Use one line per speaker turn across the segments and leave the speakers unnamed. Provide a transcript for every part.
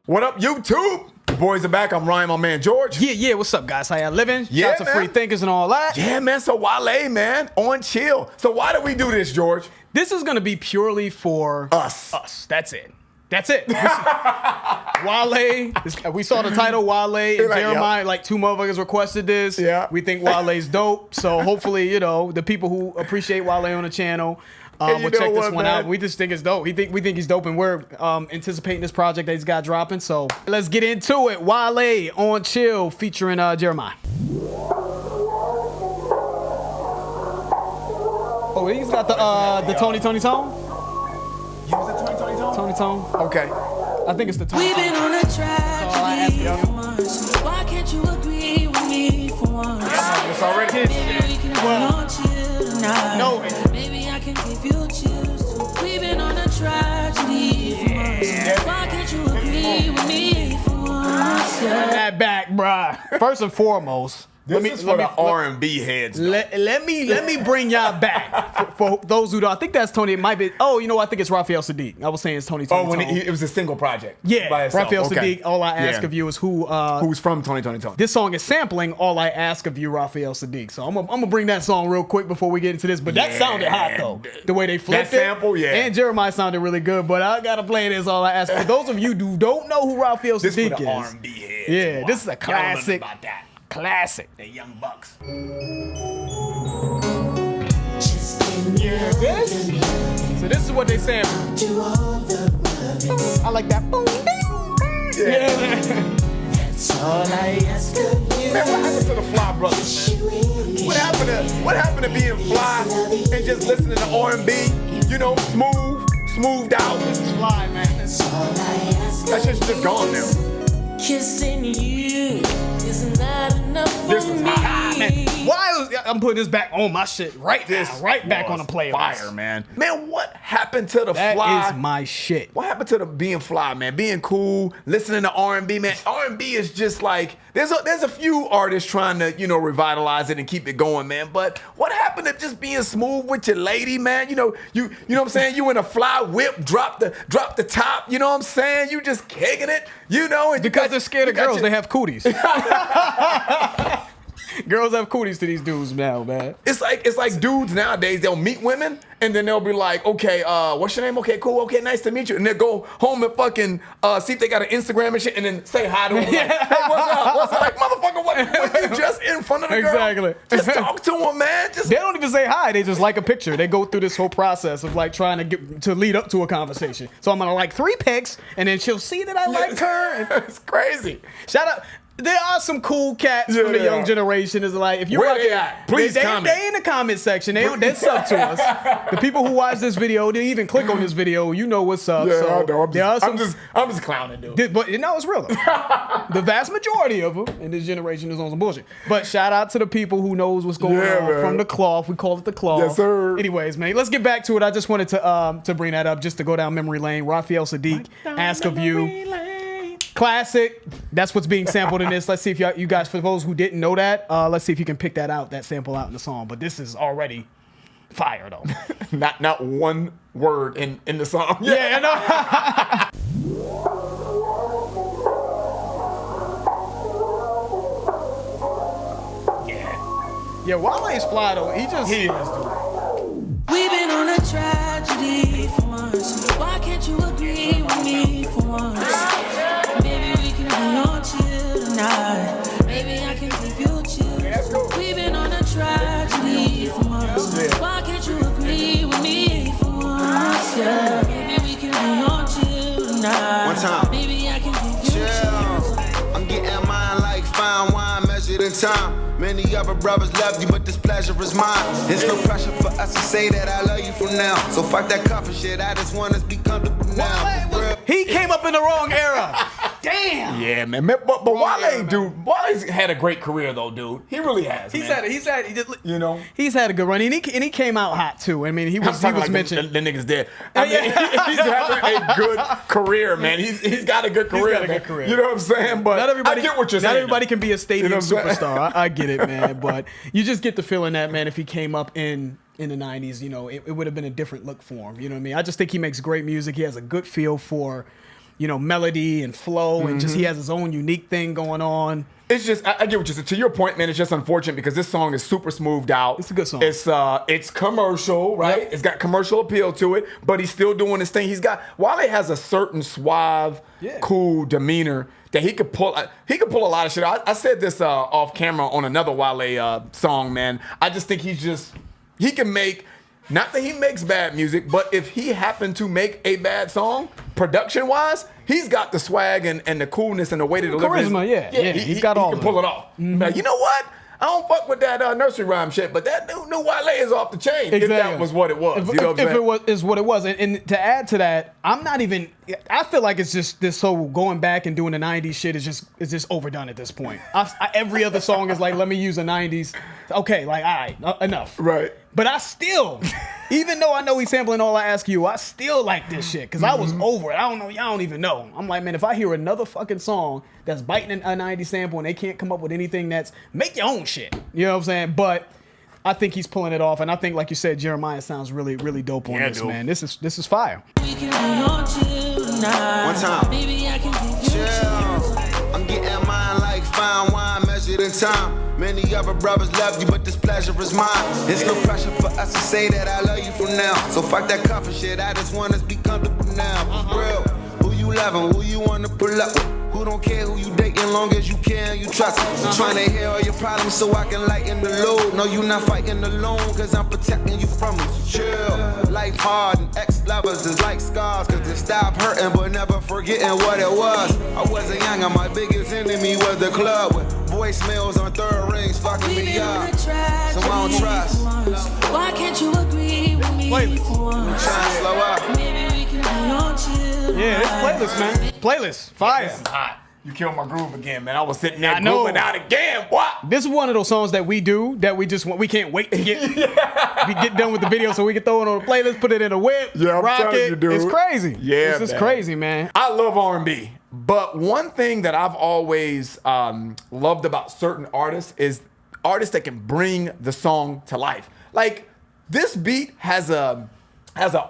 What up, YouTube? The boys are back. I'm Ryan, my man George.
Yeah. What's up, guys? How y'all living?
Yeah,
Shout out to Free Thinkers and all that.
Yeah, man. So Wale, man, on chill. So why did we do this, George?
This is gonna be purely for
Us.
That's it. Wale. We saw the title, Wale and
Like,
Jeremih. Like 2 motherfuckers requested this.
Yeah.
We think Wale's dope. So hopefully, the people who appreciate Wale on the channel will check this one out. We just think it's dope. We think he's dope, and we're anticipating this project that he's got dropping. So let's get into it. Wale on Chill featuring Jeremih. Oh, he's got the Tony Tone.
Use the
Tony Tone.
Okay.
I think it's the Tony
We've
Tone.
been on a tragedy for months. Why can't you agree with me for once?
It's already
Maybe we can be on chill tonight.
No.
Maybe I can give you chills too. We've been on a tragedy for months. Why can't you agree with me for once?
Run that back, bruh. First and foremost,
This is for the R&B heads.
let me bring y'all back for those who don't. I think that's Tony. It might be. Oh, I think it's Raphael Sadiq. I was saying it's Tony.
Oh, when it was a single project.
Yeah,
by itself.
Raphael
Okay.
Sadiq. All I ask
Yeah.
of you is who.
Who's from Tony.
This song is sampling All I Ask of You, Raphael Sadiq. So I'm gonna bring that song real quick before we get into this. But that sounded hot though. The way they flipped
That sample, yeah.
And Jeremih sounded really good. But I gotta play this All I Ask. For those of you who don't know who Raphael
This
Sadiq
for the
is.
R&B heads.
Yeah, this is a
Y'all don't know
classic.
about that.
Classic.
They young bucks.
This? So this is what they sample. I like that. Boom, ding, ding. Yeah.
All I ask of you.
Man, what happened to the Fly Brothers, man? What happened to being fly and just listening to R&B? Smoothed out.
This is fly, man.
That shit's just gone now.
Kissing you is not enough for
This is
me.
hot, man.
I'm putting this back on my shit right now. Right back on the playlist.
Fire, man. Man, what happened to the
That
fly?
is my shit.
What happened to the being fly, man? Being cool, listening to R&B, man. R&B is just like there's a few artists trying to revitalize it and keep it going, man. But what happened to just being smooth with your lady, man? You know what I'm saying? You in a fly whip, drop the top. You know what I'm saying? You just kicking it, and
Because they're scared of girls, they have cooties. Girls have cooties to these dudes now, man.
It's like dudes nowadays, they'll meet women and then they'll be like, okay, what's your name? Okay, cool. Okay, nice to meet you. And they'll go home and fucking see if they got an Instagram and shit and then say hi to them. Like, hey, what's up? What's up? Like, motherfucker, what you just in front of the girl?
Exactly.
Just talk to them, man.
They don't even say hi. They just like a picture. They go through this whole process of like trying to lead up to a conversation. So I'm gonna like 3 pics and then she'll see that I like her.
It's crazy.
Shout out. There are some cool cats from the young generation. Is like if you're
Where they at? Please comment.
They in the comment section. They sub to us. The people who watch this video, they even click on this video. You know what's up.
Yeah,
so
I know.
I'm
just clowning, dude.
But it's real though. The vast majority of them in this generation is on some bullshit. But shout out to the people who knows what's going on
man.
from the cloth. We call it the cloth.
Yes, sir.
Anyways, man, let's get back to it. I just wanted to bring that up just to go down memory lane. Raphael Sadiq, Ask of You. Classic. That's what's being sampled in this. Let's see if you guys, for those who didn't know that, let's see if you can pick that sample out in the song. But this is already fire, though.
Not one word in the song.
Yeah, I know. Yeah, Wale's fly, though. He is, dude.
We've been on a tragedy for months. Why can't you agree with me for once? Maybe we can be on chill tonight. Maybe I can give you chills. We've been on a tragedy for months. Why can't you agree with me for once? Yeah. Maybe we can be on chill tonight.
One time.
Maybe I can give you chills.
I'm getting mine like fine wine measured in time. Many other brothers love you, but this pleasure is mine. There's no pressure for us to say that I love you from now. So fuck that coffee shit, I just want us to be comfortable now.
He came up in the wrong era. Damn.
Yeah, man. But Wale, dude, Wale's had a great career though, dude. He really has.
He's
man.
had He's had a good run, and he came out hot too. I mean, he was mentioned.
The nigga's dead. I mean, he's having a good career, man. He's got a good career.
He's got a good career.
You know what I'm saying? But
Not everybody,
I get what you're saying.
Not everybody can be a stadium superstar. I get it, man. But you just get the feeling that, man, if he came up in the 90s, it would have been a different look for him. You know what I mean? I just think he makes great music. He has a good feel for melody and flow, and just he has his own unique thing going on.
It's just, I get what you said. To your point, man, it's just unfortunate because this song is super smoothed out.
It's a good song.
It's commercial, right?
Yep.
It's got commercial appeal to it, but he's still doing his thing. Wale has a certain suave, cool demeanor that he could pull. He could pull a lot of shit. I said this off camera on another Wale song, man. I just think he can make. Not that he makes bad music, but if he happened to make a bad song, production-wise, he's got the swag and the coolness and the way to deliver
charisma, he's got all
he
of
can pull
it.
it off. Like, you know what? I don't fuck with that nursery rhyme shit, but that new Wale is off the chain. If that was what it was. You know what I'm saying?
If it is what it was. And to add to that, I feel like it's just this whole going back and doing the 90s shit is just overdone at this point. Every other song is like, let me use the 90s. Okay, like, all right, enough.
Right.
But I still, even though I know he's sampling All I Ask You, I still like this shit because I was over it. I don't know. Y'all don't even know. I'm like, man, if I hear another fucking song that's biting a 90s sample and they can't come up with anything that's, make your own shit. You know what I'm saying? But I think he's pulling it off. And I think, like you said, Jeremiah sounds really, really dope on this,
dude.
man. This is fire.
We can be on chill tonight.
One time.
Baby, I can give you
Chill. I'm getting mine like fine wine measured in time. Many other brothers love you, but this pleasure is mine. It's no pressure for us to say that I love you from now. So fuck that comfort shit, I just want us to be comfortable now. For real, who you loving, who you wanna pull up with? Who don't care who you dating, long as you care and you trust me. Trying to hear all your problems so I can lighten the load. No, you not fighting alone, cause I'm protecting you from them. So chill. Life hard and ex-lovers is like scars, cause they stop hurting but never forgetting what it was. I wasn't young and my biggest enemy was the club with voicemails on third rings fucking me up. So I don't trust.
Why can't you agree with me for once?
Trying to slow up.
Maybe we can be on chill.
Yeah, it's playlist, man. Playlist. Fire.
This is hot. You killed my groove again, man. I was sitting there
I know.
grooving out again. What?
This is one of those songs that we do that we can't wait to get done with the video so we can throw it on the playlist, put it in a whip,
Yeah, I'm
rock
telling
it.
you, dude.
It's crazy.
Yeah,
This is
man.
crazy, man.
I love R&B, but one thing that I've always loved about certain artists is artists that can bring the song to life. Like, this beat has an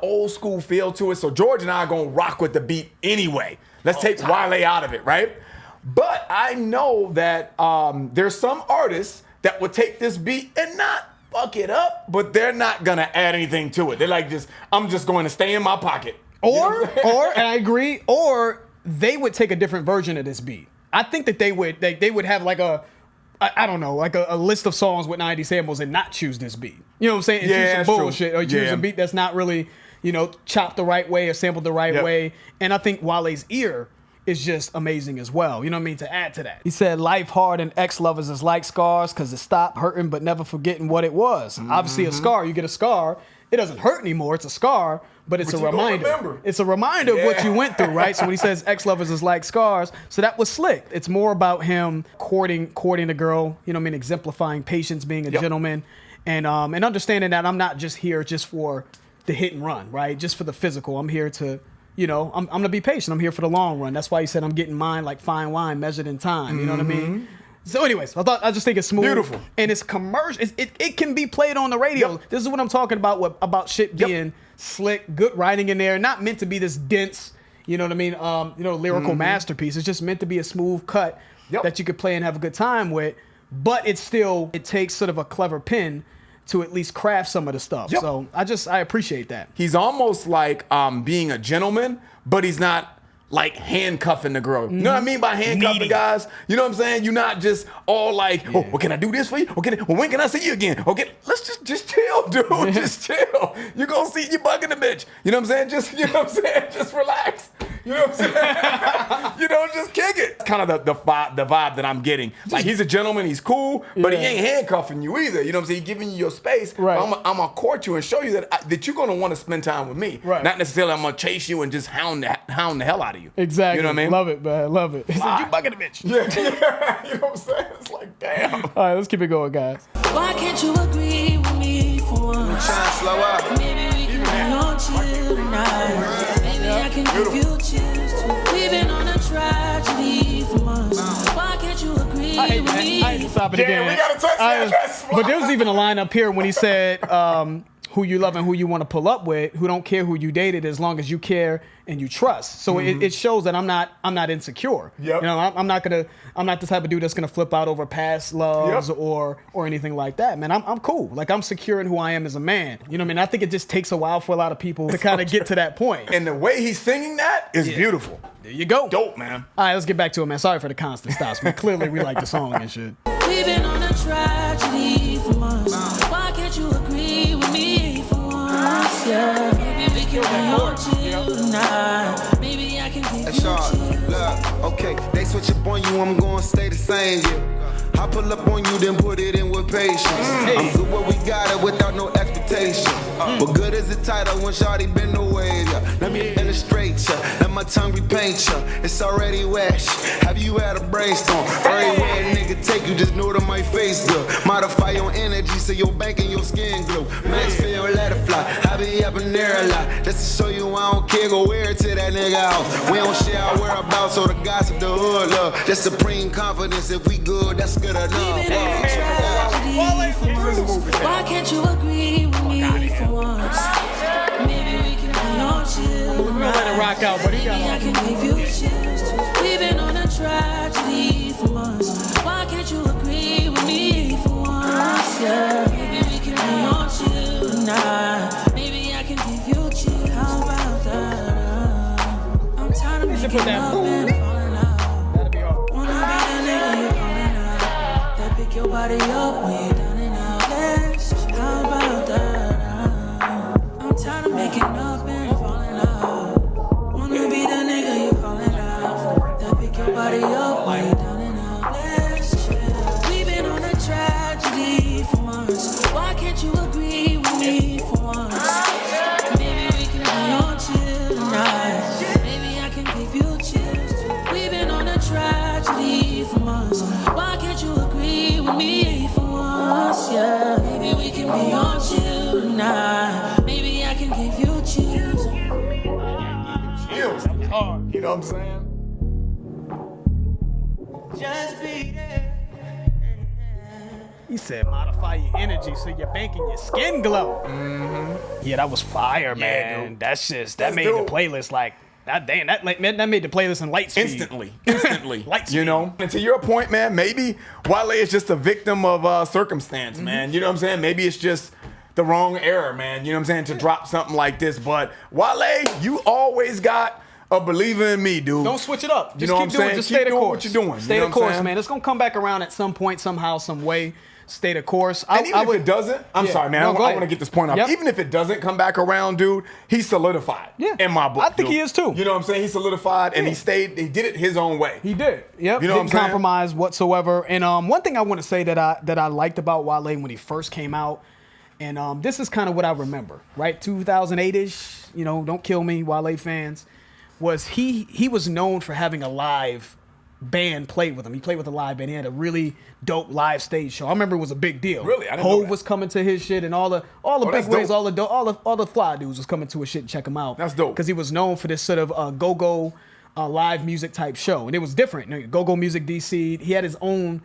old school feel to it, so George and I are gonna rock with the beat anyway. Let's take Wale out of it, right? But I know that there's some artists that would take this beat and not fuck it up, but they're not gonna add anything to it. They're like, I'm just going to stay in my pocket.
Or and I agree, or they would take a different version of this beat. I think that they would have like I don't know, like a list of songs with 90 samples and not choose this beat. You know what I'm saying? And
Yeah,
choose
that's
some
true.
bullshit or choose
Yeah.
a beat that's not really, chopped the right way or sampled the right
Yep.
way. And I think Wale's ear is just amazing as well. You know what I mean? To add to that. He said, life hard and ex-lovers is like scars because it stopped hurting but never forgetting what it was. Obviously a scar, you get a scar, it doesn't hurt anymore, it's a scar, but it's
But
a
you gonna
reminder.
remember.
It's a reminder of what you went through, right? So when he says ex-lovers is like scars, so that was slick. It's more about him courting the girl, exemplifying patience, being a gentleman, and understanding that I'm not just here just for the hit and run, right? Just for the physical. I'm here to, I'm gonna be patient. I'm here for the long run. That's why he said I'm getting mine like fine wine measured in time. You know what I mean? So anyways, I just think it's smooth.
Beautiful. And
it's commercial. It can be played on the radio.
Yep.
This is what I'm talking about, about shit being slick, good writing in there, not meant to be this dense, you know what I mean, lyrical masterpiece. It's just meant to be a smooth cut that you could play and have a good time with, but it takes sort of a clever pen to at least craft some of the stuff.
Yep.
So I appreciate that.
He's almost like being a gentleman, but he's not like handcuffing the girl. You know what I mean by handcuffing,
Needy.
guys? You know what I'm saying? You're not just all like, oh, well, can I do this for you? When can I see you again? Okay, let's just chill, dude. Just chill. You're gonna see you bugging the bitch. You know what I'm saying? Just relax. You know what I'm saying? Just kick it. Kind of the vibe that I'm getting. Like, he's a gentleman, he's cool, but he ain't handcuffing you either. You know what I'm saying? He's giving you your space.
Right.
I'm gonna court you and show you that you're gonna want to spend time with me.
Right.
Not necessarily I'm gonna chase you and just hound the hell out of you.
Exactly.
You know what I mean?
Love it, man. Love it. He said, you bugging the bitch.
Yeah. You know what I'm saying? It's like, damn.
All right, let's keep it going, guys.
Why can't you agree with me for once?
Trying to slow up.
Maybe we can be on chill tonight. Maybe I can give you chills too. We've been on a tragedy for months. Why can't you agree
I hate
with
that.
me?
I hate to stop it
Yeah,
again.
we gotta touch that. That's
But there was even a line up here when he said, who you love and who you want to pull up with, who don't care who you dated as long as you care and you trust. So it shows that I'm not insecure.
Yep.
You know, I'm not the type of dude that's gonna flip out over past loves or anything like that, man. I'm cool. Like, I'm secure in who I am as a man. You know what I mean? I think it just takes a while for a lot of people to kind of get to that point.
And the way he's singing that is beautiful.
There you go.
Dope, man.
All right, let's get back to it, man. Sorry for the constant stops, but clearly we like the song and shit.
We've been on a tragedy for months. Why can't you agree with me for once? Yeah, maybe we can be on chill tonight. Maybe I can give
That's
you
all.
chill.
Look, okay, they switch up on you, I'm gonna stay the same, yeah. I pull up on you, then put it in with patience. I'm good where we got it without no expectation. But good as the title when Shawty been away, yeah. Let me illustrate ya, let my tongue repaint ya. It's already wet. Have you had a brainstorm? Everywhere a nigga take you, just know that my face good. Modify your energy so your bank and your skin glow. Max feel, let it fly. I be up in there a lot. Just to show you I don't care, go wear it to that nigga house. We don't share our whereabouts, so the gossip, the hood love. Just supreme confidence, if we good, that's good enough.
We've been on a tragedy for months. Why can't you agree with me for once? Maybe we can be on chill.
We're gonna let it rock out, but he got
Maybe I can give you chills too. We've been on a tragedy for months. Why can't you agree with me for once? Yeah, maybe we can be on chill tonight. Maybe I can give you chills. How about that? I'm tired of making
put that
up
boom.
and falling out.
That'll be all.
Wanna be the nigga you calling out. That pick your body up when you're down and out. Let's how about that? I'm tired of making up and falling out. Wanna be the nigga you calling out. That pick your body up when you're down and out. Let's chill. We've been on a tragedy for months. Why can't you agree with me for once? Maybe we can be on chill tonight. Maybe I can give you chills too. We've been on a tragedy for months. Why can't you agree with me for once? Yeah, maybe we can be on chill tonight. Maybe I can give you chills.
Chills. You know what I'm saying?
Just be there.
He said modify your energy so your bank and your skin glow. Yeah, that was fire, man.
dude.
That's that
That's
made
dope.
the playlist like that made the playlist in light speed.
Instantly.
Light
You
speed.
know? And to your point, man, maybe Wale is just a victim of circumstance, man. You know what I'm saying? Maybe it's just the wrong era, man. You know what I'm saying? To drop something like this. But Wale, you always got a believer in me, dude.
Don't switch it up. Just
You know what
keep
I'm
doing.
saying?
Just
Keep
stay the
doing
course.
what you're doing.
Stay
You know
the
what I'm
course,
saying?
man. It's gonna come back around at some point, somehow, some way. Stay the course.
And even if it doesn't, I'm
Yeah.
sorry, man.
No,
I
go
want to
ahead.
get this point off.
Yep.
Even if it doesn't come back around, dude, he's solidified.
Yeah.
In my book.
I think
dude.
he is too.
You know what I'm saying? He solidified and
Yeah.
he did it his own way.
He did. Yep.
You know what I'm
Didn't
saying?
compromise whatsoever. And one thing I want to say that I liked about Wale when he first came out, and this is kind of what I remember, right? 2008-ish, you know, don't kill me, Wale fans, was he was known for having a live band play with him. He played with a live band. He had a really dope live stage show. I remember it was a big deal.
Really? I didn't know
Hove
that.
was coming to his shit, and all the big
that's
wigs,
dope.
all the fly dudes was coming to his shit and check him out.
That's dope.
Because he was known for this sort of go-go live music type show, and it was different. You know, Go-Go Music DC. He had his own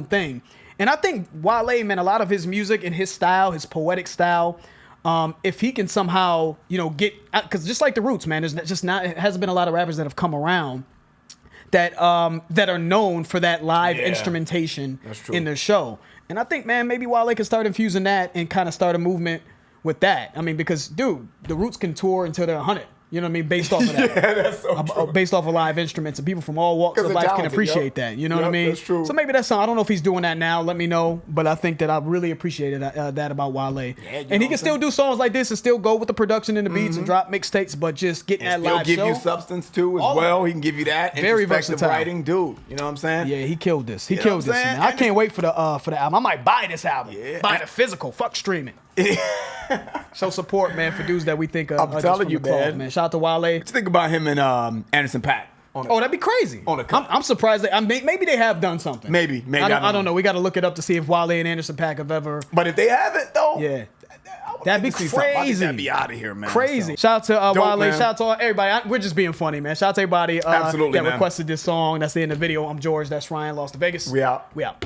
thing, and I think Wale, man, a lot of his music and his style, his poetic style. If he can somehow, you know, get, because just like the Roots, man, there's just not, it hasn't been a lot of rappers that have come around that are known for that live
Yeah.
instrumentation
That's true.
in their show. And I think, man, maybe Wale can start infusing that and kind of start a movement with that. I mean, because, dude, the Roots can tour until they're 100. You know what I mean? Based off of that.
Yeah, that's so true.
Based off of live instruments, and people from all walks
'Cause
of
they're
life can
talented,
appreciate
yo.
that. You know what I
Yep,
mean?
that's true.
So maybe that's something. I don't know if he's doing that now. Let me know. But I think that I really appreciated that about Wale.
know
And
what
he
I'm
can still do songs like this and still go with the production and the beats and drop mixtapes, but just getting
And
that
still
live
give
show.
you substance too as
All of
well.
it.
He can give you that
Very
introspective
versatile.
writing, dude. You know what I'm saying?
Yeah, he killed this. He
You know
killed
what I'm
this,
saying?
man. I
And
can't wait for the album. I might buy this album.
Yeah.
Buy the physical. Fuck streaming. Show support, man, for dudes that we think
I'm
just
telling
from
you,
the cloth,
man.
Shout out to Wale.
What you think about him and Anderson .Paak?
Oh, that'd be crazy.
On the cut.
I'm surprised. Maybe they have done something.
Maybe.
I don't know. We got to look it up to see if Wale and Anderson .Paak have ever.
But if they haven't, though,
Yeah.
I would
That'd
like
be
to see something. I think
crazy.
that'd be out of here, man.
Crazy.
So.
Shout out to
Dope,
Wale.
man.
Shout out to everybody. We're just being funny, man. Shout out to everybody
Absolutely,
that
man.
requested this song. That's in the video. I'm George. That's Ryan. Lost to Vegas.
We out.
We out.